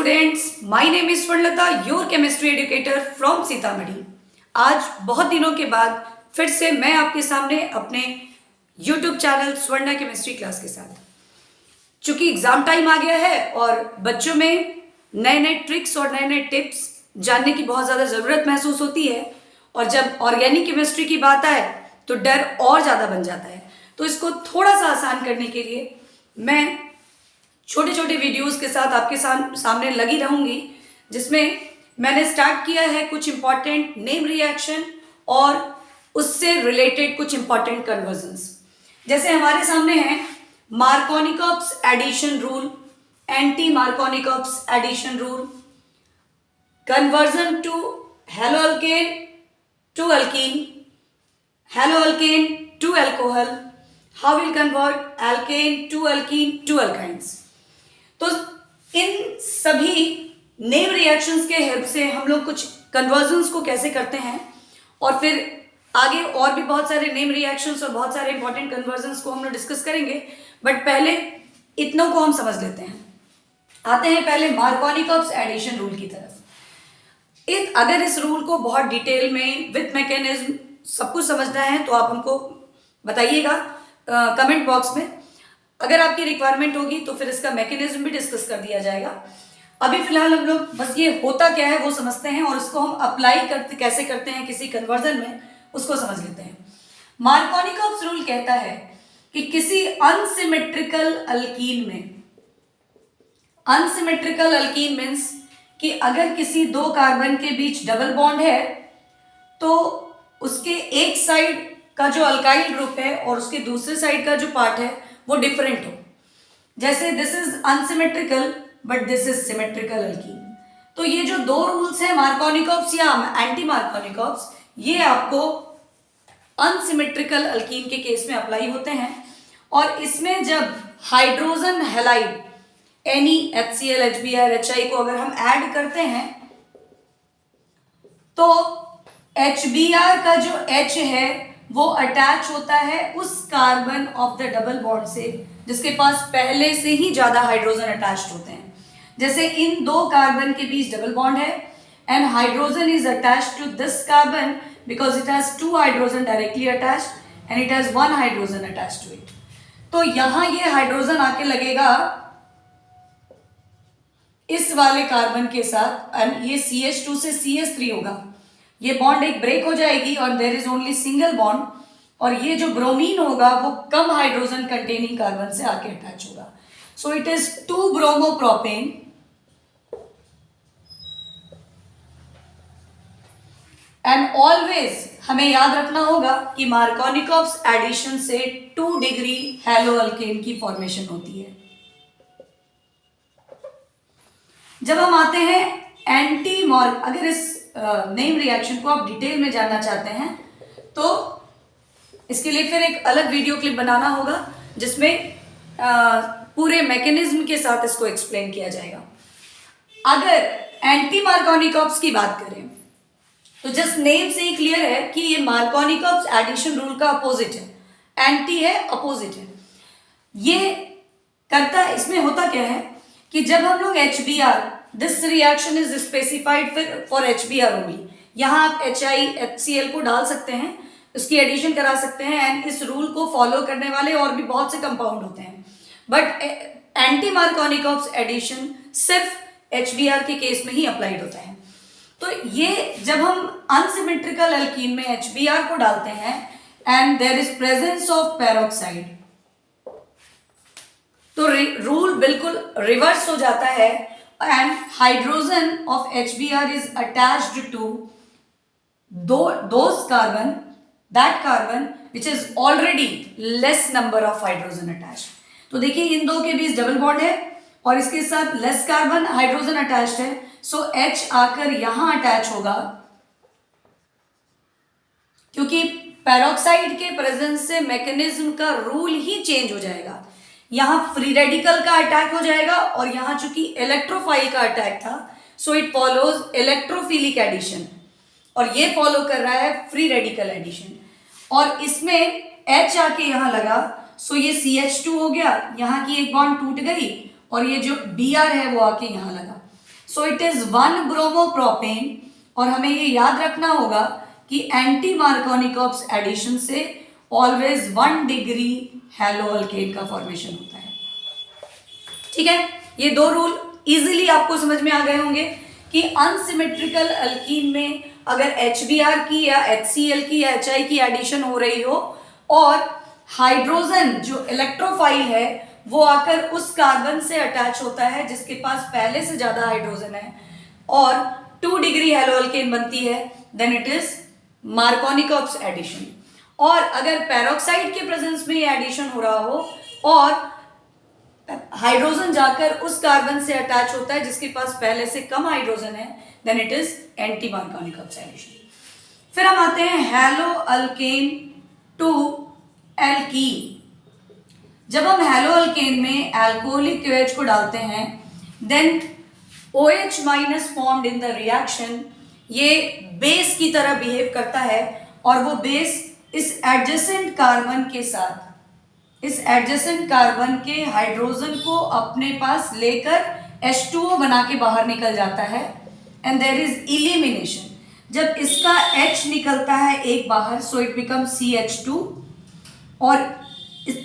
students, my name is Swarnlata, your chemistry educator from Sitamarhi. आज बहुत दिनों के बाद फिर से मैं आपके सामने अपने YouTube channel Swarna chemistry class के साथ। चूंकि एग्जाम टाइम आ गया है और बच्चों में नए नए ट्रिक्स और नए नए टिप्स जानने की बहुत ज़्यादा ज़रूरत महसूस होती है, और जब ऑर्गेनिक केमिस्ट्री की बात आए तो डर और ज़्यादा बन जाता है। तो इसको थोड़ा सा आसान करने के लिए मैं छोटे छोटे वीडियोस के साथ आपके सामने लगी रहूंगी, जिसमें मैंने स्टार्ट किया है कुछ इंपॉर्टेंट नेम रिएक्शन और उससे रिलेटेड कुछ इंपॉर्टेंट कन्वर्जन्स। जैसे हमारे सामने है Markovnikov's addition rule, anti Markovnikov's addition rule, conversion to halo alkane to alkene, halo alkane to alcohol, how will convert alkane to alkene to alkynes. तो इन सभी नेम रिएक्शंस के हेल्प से हम लोग कुछ कन्वर्जन्स को कैसे करते हैं, और फिर आगे और भी बहुत सारे नेम रिएक्शंस और बहुत सारे इंपॉर्टेंट कन्वर्जन्स को हम लोग डिस्कस करेंगे। बट पहले इतनों को हम समझ लेते हैं। आते हैं पहले मार्कोनिकॉप्स एडिशन रूल की तरफ। अगर इस रूल को बहुत डिटेल में विथ मैकेनिज्म सब कुछ समझना है तो आप हमको बताइएगा कमेंट बॉक्स में। अगर आपकी रिक्वायरमेंट होगी तो फिर इसका मैकेनिज्म भी डिस्कस कर दिया जाएगा। अभी फिलहाल हम लोग बस ये होता क्या है वो समझते हैं, और उसको हम अप्लाई कैसे करते हैं किसी कन्वर्जन में, उसको समझ लेते हैं। मार्कोनिकॉप्स रूल कहता है कि किसी अनसिमेट्रिकल अल्कीन में, अनसिमेट्रिकल अल्कीन मीन्स कि अगर किसी दो कार्बन के बीच डबल बॉन्ड है तो उसके एक साइड का जो अल्काइल ग्रुप है और उसके दूसरे साइड का जो पार्ट है वो डिफरेंट हो। जैसे this is unsymmetrical but this is symmetrical alkyne. तो ये जो दो रूल्स हैं मार्कोनिकॉप्स या एंटी मार्कोनिकॉप्स, ये आपको अनसिमेट्रिकल अल्कीन के केस में अप्लाई होते हैं। और इसमें जब hydrogen halide any HCl HBr HI को अगर हम ऐड करते हैं तो HBr का जो H है वो अटैच होता है उस carbon of the double bond से जिसके पास पहले से ही ज्यादा हाइड्रोजन अटैच्ड होते हैं। जैसे इन दो कार्बन के बीच डबल बॉन्ड है and hydrogen is attached to this carbon because it has two hydrogen directly attached and it has one hydrogen attached to it. तो यहां ये हाइड्रोजन आके लगेगा इस वाले कार्बन के साथ एंड ये CH2 से CH3 होगा। ये बॉन्ड एक ब्रेक हो जाएगी और there is only single bond, और ये जो ब्रोमीन होगा वो कम हाइड्रोजन कंटेनिंग कार्बन से आके अटैच होगा। So it is 2 bromopropane and always हमें याद रखना होगा कि मार्कोनिकॉप्स एडिशन से 2 डिग्री हेलो अल्केन की फॉर्मेशन होती है। जब हम आते हैं एंटी मार्क, अगर इस नेम रिएक्शन को आप डिटेल में जानना चाहते हैं तो इसके लिए फिर एक अलग वीडियो क्लिप बनाना होगा जिसमें पूरे मैकेनिज्म के साथ इसको एक्सप्लेन किया जाएगा। अगर एंटी मार्कोनिकॉप्स की बात करें तो जस्ट नेम से ही क्लियर है कि ये मार्कोनिकॉप्स एडिशन रूल का अपोजिट है। एंटी है, अपोजिट है। ये करता है, इसमें होता क्या है कि जब हम लोग HBr, this reaction is specified for HBr only, यहाँ आप HI HCl को डाल सकते हैं, उसकी एडिशन करा सकते हैं एंड इस रूल को फॉलो करने वाले और भी बहुत से कंपाउंड होते हैं। बट एंटी मार्कोनिकॉप्स एडिशन सिर्फ HBr के केस में ही अप्लाइड होता है। तो ये जब हम अनसिमेट्रिकल अल्कीन में HBr को डालते हैं and there is presence of peroxide, तो रूल बिल्कुल रिवर्स हो जाता है and hydrogen of HBr is attached to those carbon, that carbon which is already less number of hydrogen attached. तो देखिए इन दो के बीच डबल बॉन्ड है और इसके साथ लेस कार्बन हाइड्रोजन अटैच्ड है, सो H आकर यहां अटैच होगा क्योंकि पेरोक्साइड के प्रेजेंस से मैकेनिज्म का रूल ही चेंज हो जाएगा। यहां फ्री रेडिकल का अटैक हो जाएगा और यहां चूंकि इलेक्ट्रोफाइल का अटैक था so it follows electrophilic addition, और ये फॉलो कर रहा है फ्री रेडिकल एडिशन। और इसमें H आके यहां लगा सो ये CH2 हो गया, यहां की एक बॉन्ड टूट गई और ये जो Br है वो आके यहां लगा। So it is 1 bromopropane. और हमें ये याद रखना होगा कि एंटी मार्कोनिकॉप्स एडिशन से ऑलवेज 1 डिग्री हैलो अल्केन का फॉर्मेशन होता है। ठीक है, ये 2 रूल इजीली आपको समझ में आ गए होंगे कि अनसिमेट्रिकल अल्कीन में अगर HBr की या HCl की या HI की एडिशन हो रही हो और हाइड्रोजन जो इलेक्ट्रोफाइल है वो आकर उस कार्बन से अटैच होता है जिसके पास पहले से ज्यादा हाइड्रोजन है और 2 डिग्री हैलो अल्केन बनती है, then it is Markovnikov's addition. और अगर पेरोक्साइड के प्रेजेंस में ये एडिशन हो रहा हो और हाइड्रोजन जाकर उस कार्बन से अटैच होता है जिसके पास पहले से कम हाइड्रोजन है, then it is anti Markovnikov's addition. फिर हम आते हैं हैलो अल्केन टू एल्कीन। जब हम हैलो अल्केन में अल्कोहलिक KOH को डालते हैं then OH minus formed in the reaction ये बेस की तरह बिहेव करता है और वो बेस इस एडजेसेंट कार्बन के साथ इस एडजेसेंट कार्बन के हाइड्रोजन को अपने पास लेकर H2O बना के बाहर निकल जाता है एंड देयर इज इलिमिनेशन। जब इसका H निकलता है एक बाहर सो इट बिकम CH2 और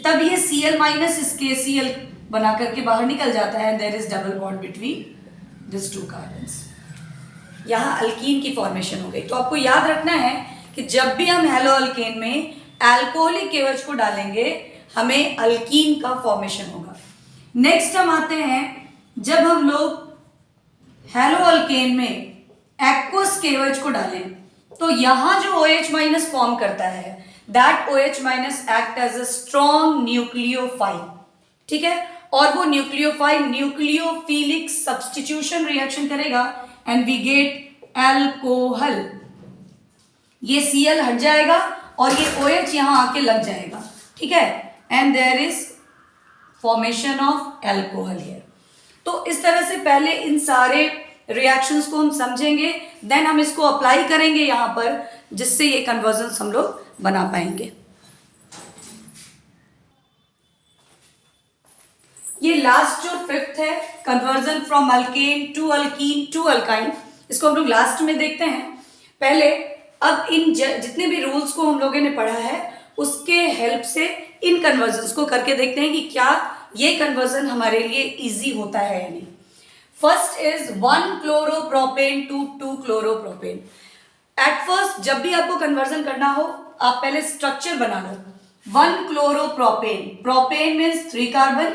तब ये Cl माइनस इस KCl बना करके बाहर निकल जाता है, there is double bond between this 2 carbons. यहाँ अल्कीन की फॉर्मेशन हो गई। तो आपको याद रखना है कि जब भी हम हैलो अल्केन में अल्कोहलिक KOH को डालेंगे हमें अल्कीन का फॉर्मेशन होगा। नेक्स्ट हम आते हैं जब हम लोग हैलो अल्केन में एक्वस KOH को डालें तो यहाँ जो OH माइनस फॉर्म करता है that OH minus act as a strong nucleophile। ठीक है, और वो न्यूक्लियोफाइल न्यूक्लियोफिलिक सब्स्टिट्यूशन रिएक्शन करेगा एंड वी गेट अल्कोहल। ये Cl हट जाएगा और ये OH यहां आके लग जाएगा। ठीक है, and there is formation of alcohol here. तो इस तरह से पहले इन सारे रिएक्शंस को हम समझेंगे, देन हम इसको अप्लाई करेंगे यहां पर जिससे ये कन्वर्जन हम लोग बना पाएंगे। ये लास्ट जो 5th है conversion from alkane to alkene to alkyne, इसको हम लोग लास्ट में देखते हैं। पहले अब इन जितने भी रूल्स को हम लोगों ने पढ़ा है उसके हेल्प से इन कन्वर्जन्स को करके देखते हैं कि क्या ये कन्वर्जन हमारे लिए इजी होता है या नहीं। First is 1 chloropropane to 2 chloropropane. At first जब भी आपको कन्वर्जन करना हो आप पहले स्ट्रक्चर बना लो। 1 chloropropane, propane means 3 carbon,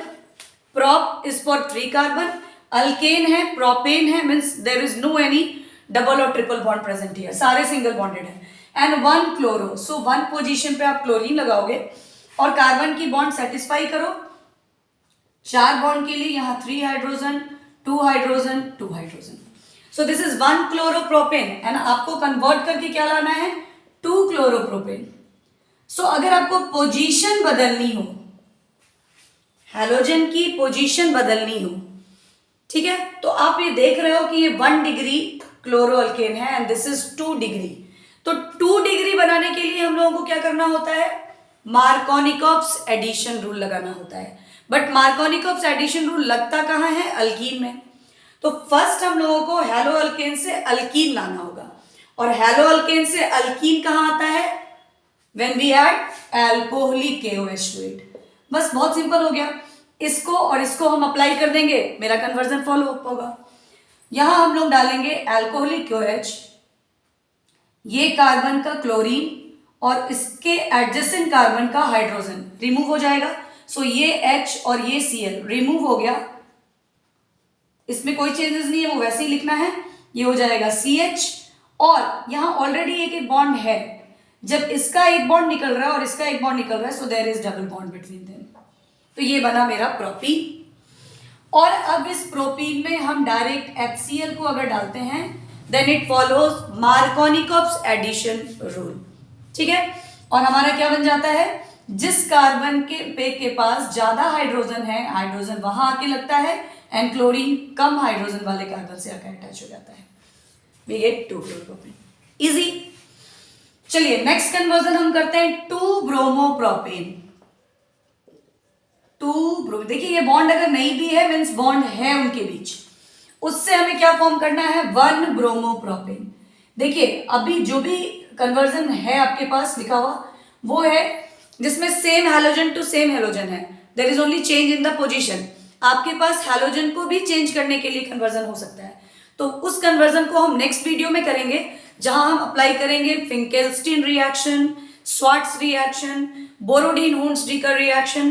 prop is for 3 carbon, alkane है, प्रोपेन है means there is no any double और ट्रिपल बॉन्ड प्रेजेंट हियर, सारे सिंगल बॉन्डेड है। एंड 1 क्लोरो, सो 1 पोजीशन पे आप क्लोरीन लगाओगे और कार्बन की बॉन्ड सेटिस्फाई करो। 4 बॉन्ड के लिए यहाँ 3 hydrogen 2 hydrogen 2 hydrogen. So this is 1 chloropropane and आपको कन्वर्ट करके क्या लाना है 2 क्लोरोप्रोपेन। सो अगर आपको पोजीशन बदलनी हो, हैलोजन की पोजीशन बदलनी हो, ठीक है, तो आप ये देख रहे हो कि ये 1 डिग्री क्लोरो अल्केन है एंड दिस इज 2 डिग्री। तो 2 डिग्री बनाने के लिए हम लोगों को क्या करना होता है, मार्कोनिकॉप्स एडिशन रूल लगाना होता है। बट मार्कोनिकॉप्स एडिशन रूल लगता कहाँ है, अल्कीन में। तो फर्स्ट हम लोगों को हैलो अल्केन से अल्कीन लाना होगा और हैलो अल्केन से अल्कीन कहाँ आता है, when we add alcoholic KOH to it. बस बहुत सिंपल हो गया। इसको और इसको हम अप्लाई कर देंगे, मेरा कन्वर्जन फॉलो होगा। यहां हम लोग डालेंगे अल्कोहलिक KOH, ये कार्बन का क्लोरीन और इसके एडजेसेंट कार्बन का हाइड्रोजन रिमूव हो जाएगा। सो ये H और ये Cl रिमूव हो गया, इसमें कोई चेंजेस नहीं है, वो वैसे ही लिखना है। ये हो जाएगा CH और यहां ऑलरेडी एक बॉन्ड है, जब इसका एक बॉन्ड निकल रहा है और इसका एक बॉन्ड निकल रहा है so there is double bond between them. तो ये बना मेरा प्रोपीन। और अब इस प्रोपीन में हम डायरेक्ट HCl को अगर डालते हैं then it follows Markovnikov's addition rule. ठीक है, और हमारा क्या बन जाता है, जिस कार्बन के पास ज्यादा हाइड्रोजन है, हाइड्रोजन वहां आके लगता है एंड क्लोरीन कम हाइड्रोजन वाले कार्बन से आकर अटैच हो जाता है। We get 2 chloropropane, easy. चलिए नेक्स्ट कन्वर्जन हम करते हैं 2 ब्रोमोप्रोपेन। 2 ब्रोमो, देखिए ये बॉन्ड अगर नहीं भी है मीन्स बॉन्ड है उनके बीच। उससे हमें क्या फॉर्म करना है, 1 ब्रोमोप्रोपेन। देखिए अभी जो भी कन्वर्जन है आपके पास लिखा हुआ वो है जिसमें same halogen to same halogen है, there is only change in the position. आपके पास हैलोजन को भी चेंज करने के लिए कन्वर्जन हो सकता है, तो उस कन्वर्जन को हम नेक्स्ट वीडियो में करेंगे, जहां हम अप्लाई करेंगे फिंकेल्स्टीन रिएक्शन, स्वार्ट्स रिएक्शन, बोरोडीन-हुंस-डीकर रिएक्शन,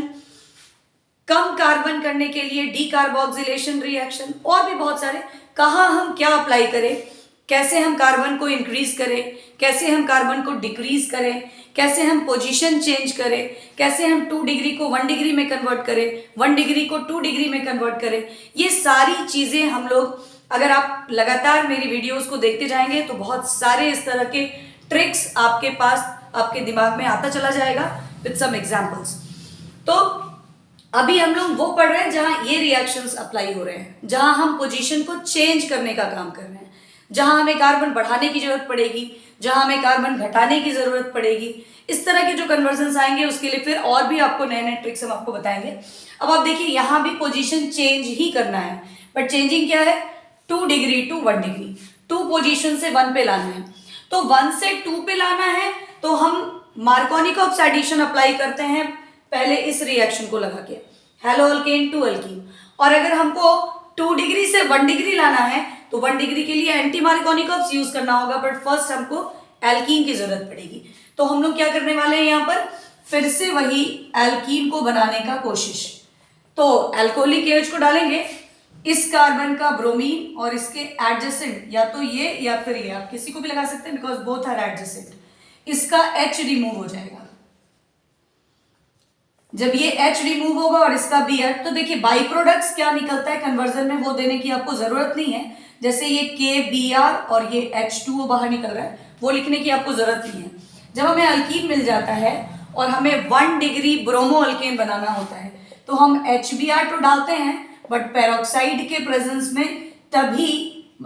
कम कार्बन करने के लिए डीकार्बोक्सिलेशन रिएक्शन, और भी बहुत सारे। कहाँ हम क्या अप्लाई करें, कैसे हम कार्बन को इंक्रीज करें, कैसे हम कार्बन को डिक्रीज करें, कैसे हम पोजीशन चेंज करें, कैसे हम 2 डिग्री को 1 डिग्री में कन्वर्ट करें, 1 डिग्री को 2 डिग्री में कन्वर्ट करें, ये सारी चीजें हम लोग, अगर आप लगातार मेरी वीडियोस को देखते जाएंगे तो बहुत सारे इस तरह के ट्रिक्स आपके पास, आपके दिमाग में आता चला जाएगा विद सम एग्जांपल्स। तो अभी हम लोग वो पढ़ रहे हैं जहां ये रिएक्शंस अप्लाई हो रहे हैं, जहां हम पोजीशन को चेंज करने का काम कर रहे हैं, जहां हमें कार्बन बढ़ाने की जरूरत पड़ेगी, जहां हमें कार्बन घटाने की जरूरत पड़ेगी। इस तरह के जो कन्वर्जन्स आएंगे उसके लिए फिर और भी आपको नए नए ट्रिक्स हम आपको बताएंगे। अब आप देखिए यहाँ भी पोजीशन चेंज ही करना है, बट चेंजिंग क्या है, 2 डिग्री टू 1 डिग्री, 2 पोजीशन से 1 पे लाना है। तो 1 से 2 पे लाना है तो हम मार्कोनिकॉप्स एडिशन अप्लाई करते हैं पहले इस रिएक्शन को लगा के, हेलो अल्केन टू अल्कीन। और अगर हमको 2 डिग्री से 1 डिग्री लाना है तो 1 डिग्री के लिए एंटी मार्कोनिकॉप्स यूज करना होगा, बट फर्स्ट हमको एल्कीन की जरूरत पड़ेगी। तो हम लोग क्या करने वाले हैं यहाँ पर, फिर से वही एल्कीन को बनाने का कोशिश। तो एल्कोहलिक एच को डालेंगे, इस कार्बन का ब्रोमीन और इसके एडजेसेंट, या तो ये या फिर ये, आप किसी को भी लगा सकते हैं बिकॉज बोथ आर एडजेसेंट, इसका H रिमूव हो जाएगा। जब ये H रिमूव होगा और इसका भी H, तो देखिए बाई प्रोडक्ट्स क्या निकलता है कन्वर्जन में वो देने की आपको जरूरत नहीं है। जैसे ये KBr और ये H2O बाहर निकल रहा है, वो लिखने की आपको जरूरत नहीं है। जब हमें अल्कीन मिल जाता है और हमें 1 डिग्री ब्रोमो अल्केन बनाना होता है तो हम HBr तो डालते हैं, बट पेरोक्साइड के प्रेजेंस में तभी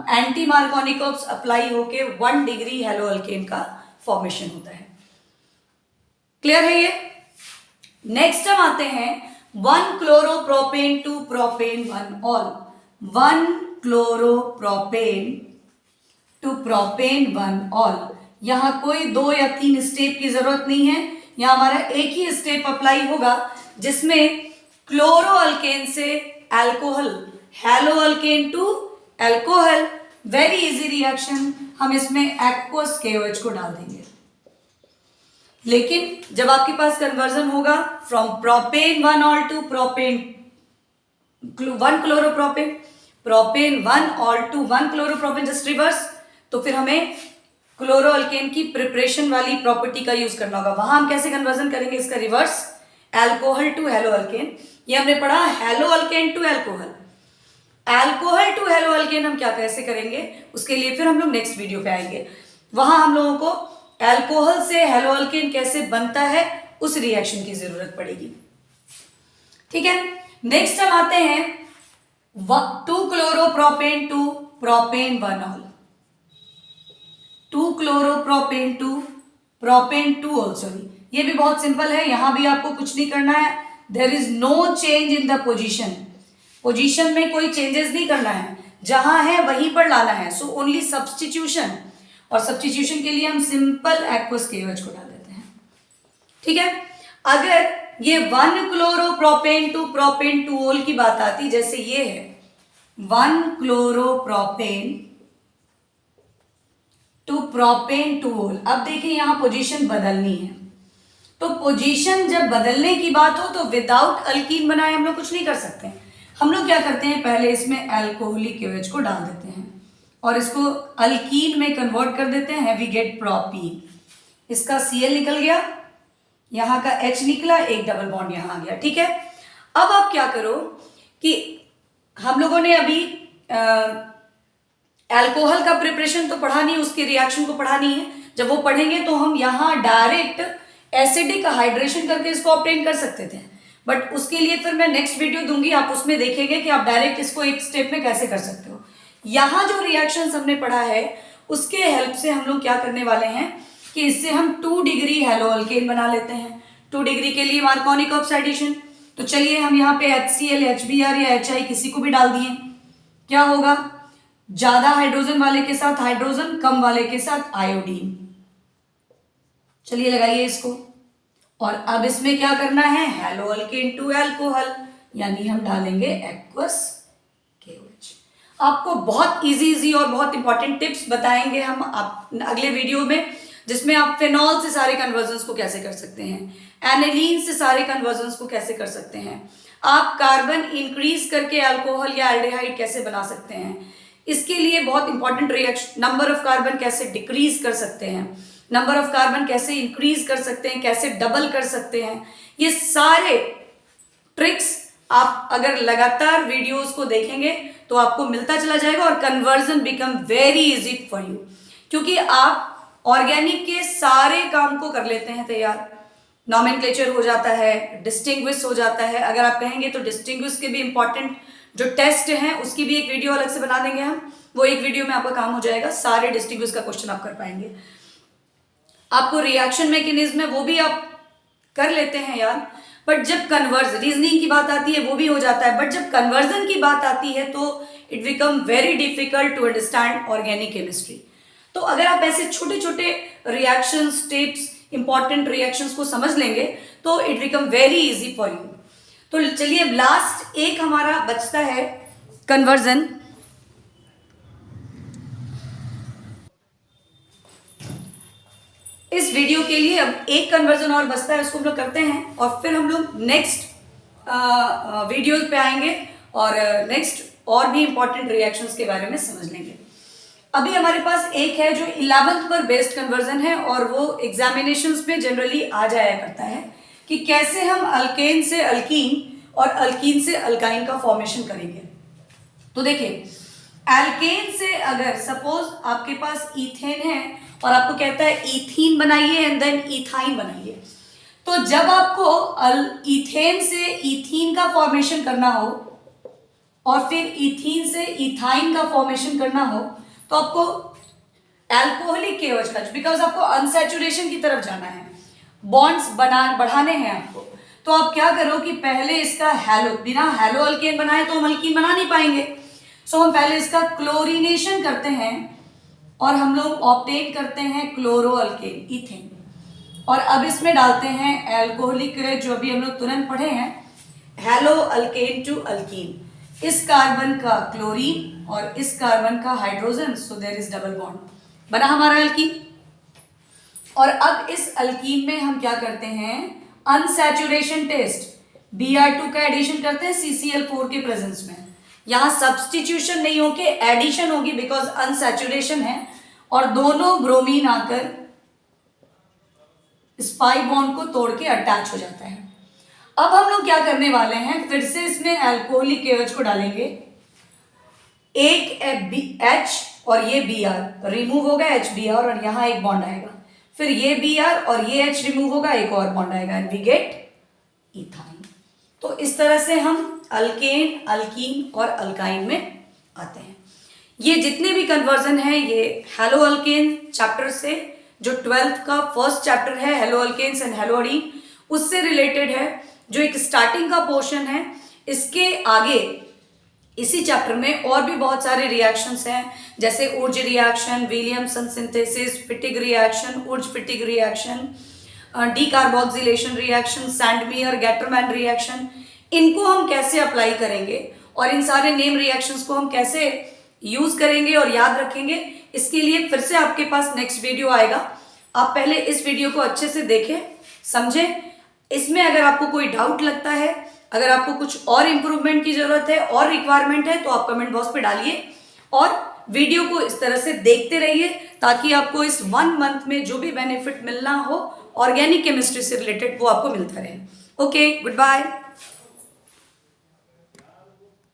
एंटी मार्कोनिकॉप्स अप्लाई होके 1 डिग्री हेलो अल्केन का फॉर्मेशन होता है। क्लियर है ये? नेक्स्ट हम आते हैं 1 chloropropane to propane 1 ol, 1 chloropropane to propane 1 ol. यहां कोई 2 या 3 स्टेप की जरूरत नहीं है, यहां हमारा एक ही स्टेप अप्लाई होगा जिसमें क्लोरो अल्केन से alcohol, halo alkane to alcohol, very easy reaction. हम इसमें एक्वस KOH को डाल देंगे। लेकिन जब आपके पास कन्वर्जन होगा from propane 1 ol to propane 1 chloropropane, propane 1 ol to 1 chloropropane, just reverse, तो फिर हमें क्लोरो अल्केन की प्रिपरेशन वाली प्रॉपर्टी का यूज करना होगा। वहां हम कैसे कन्वर्जन करेंगे इसका reverse, alcohol to halo alkane. ये हमने पढ़ा halo alkane to alcohol, alcohol to halo alkane हम क्या कैसे करेंगे उसके लिए फिर हम लोग नेक्स्ट वीडियो पे आएंगे। वहां हम लोगों को अल्कोहल से हेलो अल्केन कैसे बनता है उस रिएक्शन की जरूरत पड़ेगी। ठीक है, नेक्स्ट हम आते हैं 2 chloropropane to propane 1 ol, 2 chloropropane to propane 2 ol, sorry, ये भी बहुत सिंपल है, यहां भी आपको कुछ नहीं करना है। There is no change in the position, position में कोई चेंजेस नहीं करना है, जहां है वहीं पर लाना है। सो ओनली सब्सटीट्यूशन, और सब्सटीट्यूशन के लिए हम सिंपल एक्वस KOH को डाल देते हैं। ठीक है, अगर ये 1 क्लोरोप्रोपेन टू प्रोपेन 2 ऑल की बात आती, जैसे ये है 1 क्लोरोप्रोपेन टू प्रोपेन 2 ऑल, अब देखिए यहां पोजीशन बदलनी है, तो पोजीशन जब बदलने की बात हो तो विदाउट अल्कीन बनाए हम लोग कुछ नहीं कर सकते। हम लोग क्या करते हैं, पहले इसमें अल्कोहलिक KOH को डाल देते हैं और इसको अल्कीन में कन्वर्ट कर देते हैं, वी गेट प्रोपीन। इसका Cl निकल गया, यहाँ का H निकला, एक डबल बॉन्ड यहाँ आ गया। ठीक है, अब आप क्या करो कि हम लोगों ने अभी अल्कोहल का प्रिपरेशन तो पढ़ा नहीं, उसके रिएक्शन को पढ़ा नहीं है। जब वो पढ़ेंगे तो हम यहाँ डायरेक्ट एसिडिक हाइड्रेशन करके इसको ऑब्टेन कर सकते थे, बट उसके लिए फिर मैं नेक्स्ट वीडियो दूंगी, आप उसमें देखेंगे कि आप डायरेक्ट इसको एक स्टेप में कैसे कर सकते हो। यहाँ जो रिएक्शंस हमने पढ़ा है उसके हेल्प से हम लोग क्या करने वाले हैं कि इससे हम 2 डिग्री हेलो अल्केन बना लेते हैं। 2 डिग्री के लिए मार्कोनिकॉप्स एडिशन, तो चलिए हम यहाँ पे HCl, HBr या HI किसी को भी डाल दिए, क्या होगा, ज्यादा हाइड्रोजन वाले के साथ हाइड्रोजन, कम वाले के साथ आयोडीन। चलिए लगाइए इसको। और अब इसमें क्या करना है, हेलो अल्केन टू एल्कोहल, यानी हम डालेंगे एक्वस KOH। आपको बहुत इजी और बहुत इंपॉर्टेंट टिप्स बताएंगे हम अगले वीडियो में, जिसमें आप फेनॉल से सारे कन्वर्जन्स को कैसे कर सकते हैं, एनिलीन से सारे कन्वर्जन्स को कैसे कर सकते हैं, आप कार्बन इंक्रीज करके अल्कोहल या एल्डिहाइड कैसे बना सकते हैं, इसके लिए बहुत important reaction, number of carbon कैसे डिक्रीज कर सकते हैं, नंबर ऑफ कार्बन कैसे इंक्रीज कर सकते हैं, कैसे डबल कर सकते हैं, ये सारे ट्रिक्स आप अगर लगातार वीडियोस को देखेंगे तो आपको मिलता चला जाएगा और conversion become very easy for you, क्योंकि आप ऑर्गेनिक के सारे काम को कर लेते हैं तैयार। नॉमेनक्लेचर हो जाता है, डिस्टिंग्विश हो जाता है, अगर आप कहेंगे तो डिस्टिंग्विश के भी इंपॉर्टेंट जो टेस्ट हैं उसकी भी एक वीडियो अलग से बना देंगे हम, वो एक वीडियो में आपका काम हो जाएगा, सारे डिस्टिंग्विश का क्वेश्चन आप कर पाएंगे। आपको रिएक्शन मैकेनिज्म है वो भी आप कर लेते हैं यार, बट जब कन्वर्जन, रीजनिंग की बात आती है वो भी हो जाता है, बट जब कन्वर्जन की बात आती है तो it become very difficult to understand organic chemistry. तो अगर आप ऐसे छोटे छोटे रिएक्शंस, टिप्स, इंपॉर्टेंट रिएक्शंस को समझ लेंगे तो it become very easy for you. तो चलिए अब लास्ट एक हमारा बचता है कन्वर्जन। इस वीडियो के लिए अब एक कन्वर्जन और बचता है, उसको हम लोग करते हैं और फिर हम लोग नेक्स्ट वीडियो पे आएंगे और नेक्स्ट और भी इंपॉर्टेंट रिएक्शंस के बारे में समझ लेंगे। अभी हमारे पास एक है जो 11th पर बेस्ड कन्वर्जन है और वो एग्जामिनेशंस में जनरली आ जाया करता है कि कैसे हम अल्केन से अल्कीन और अल्कीन से अल्काइन का फॉर्मेशन करेंगे। तो देखिए, एल्केन से अगर सपोज आपके पास ईथेन है और आपको कहता है ईथीन बनाइए एंड देन इथाइन बनाइए, तो जब आपको ईथेन से इथीन का फॉर्मेशन करना हो और फिर इथीन से इथाइन का फॉर्मेशन करना हो तो आपको एल्कोहलिक KOH का, बिकॉज आपको अनसैचुरेशन की तरफ जाना है, बॉन्ड्स बढ़ाने हैं आपको, तो आप क्या करो कि पहले इसका हेलो, बिना हेलो अल्केन बनाए तो हम अल्कीन बना नहीं पाएंगे, सो हम पहले इसका क्लोरीनेशन करते हैं और हम लोग ऑब्टेन करते हैं क्लोरो अल्केन, इथेन, और अब इसमें डालते हैं एल्कोहलिक, जो अभी हम लोग तुरंत पढ़े हैं, हेलो अल्केन टू अल्कीन, इस कार्बन का क्लोरीन और इस कार्बन का hydrogen, so there is double bond, बना हमारा अल्कीन। और अब इस अल्कीन में हम क्या करते हैं, अनसैचुरेशन टेस्ट, Br2 का एडिशन करते हैं CCl4 के प्रेजेंस में। यहां सब्सटीट्यूशन नहीं होके एडिशन होगी बिकॉज अनसैचुरेशन है, और दोनों ब्रोमीन आकर स्पाई बॉन्ड को तोड़ के अटैच हो जाता है। अब हम लोग क्या करने वाले हैं, फिर से इसमें एल्कोहलिक KOH को डालेंगे, एक H और ये Br रिमूव होगा, HBr और यहाँ एक बॉन्ड आएगा, फिर ये Br और ये H रिमूव होगा, एक और बॉन्ड आएगा एंड वी गेट इथाइन। तो इस तरह से हम अल्केन, अल्कीन और अल्काइन में आते हैं। ये जितने भी कन्वर्जन है ये हेलो अल्केन चैप्टर से, जो 12th का फर्स्ट चैप्टर है हेलो अल्केन्स एंड हेलोअडीन, उससे रिलेटेड है, जो एक स्टार्टिंग का पोर्शन है। इसके आगे इसी चैप्टर में और भी बहुत सारे रिएक्शंस हैं, जैसे Wurtz reaction, Williamson synthesis, Fittig reaction, Wurtz Fittig reaction, decarboxylation reaction, Sandmeyer Gattermann reaction, इनको हम कैसे अप्लाई करेंगे और इन सारे नेम रिएक्शंस को हम कैसे यूज करेंगे और याद रखेंगे, इसके लिए फिर से आपके पास नेक्स्ट वीडियो आएगा। आप पहले इस वीडियो को अच्छे से देखें, समझें। इसमें अगर आपको कोई डाउट लगता है, अगर आपको कुछ और इम्प्रूवमेंट की जरूरत है और रिक्वायरमेंट है तो आप कमेंट बॉक्स पे डालिए और वीडियो को इस तरह से देखते रहिए ताकि आपको इस 1 मंथ में जो भी बेनिफिट मिलना हो ऑर्गेनिक केमिस्ट्री से रिलेटेड वो आपको मिलता रहे। Okay, good bye.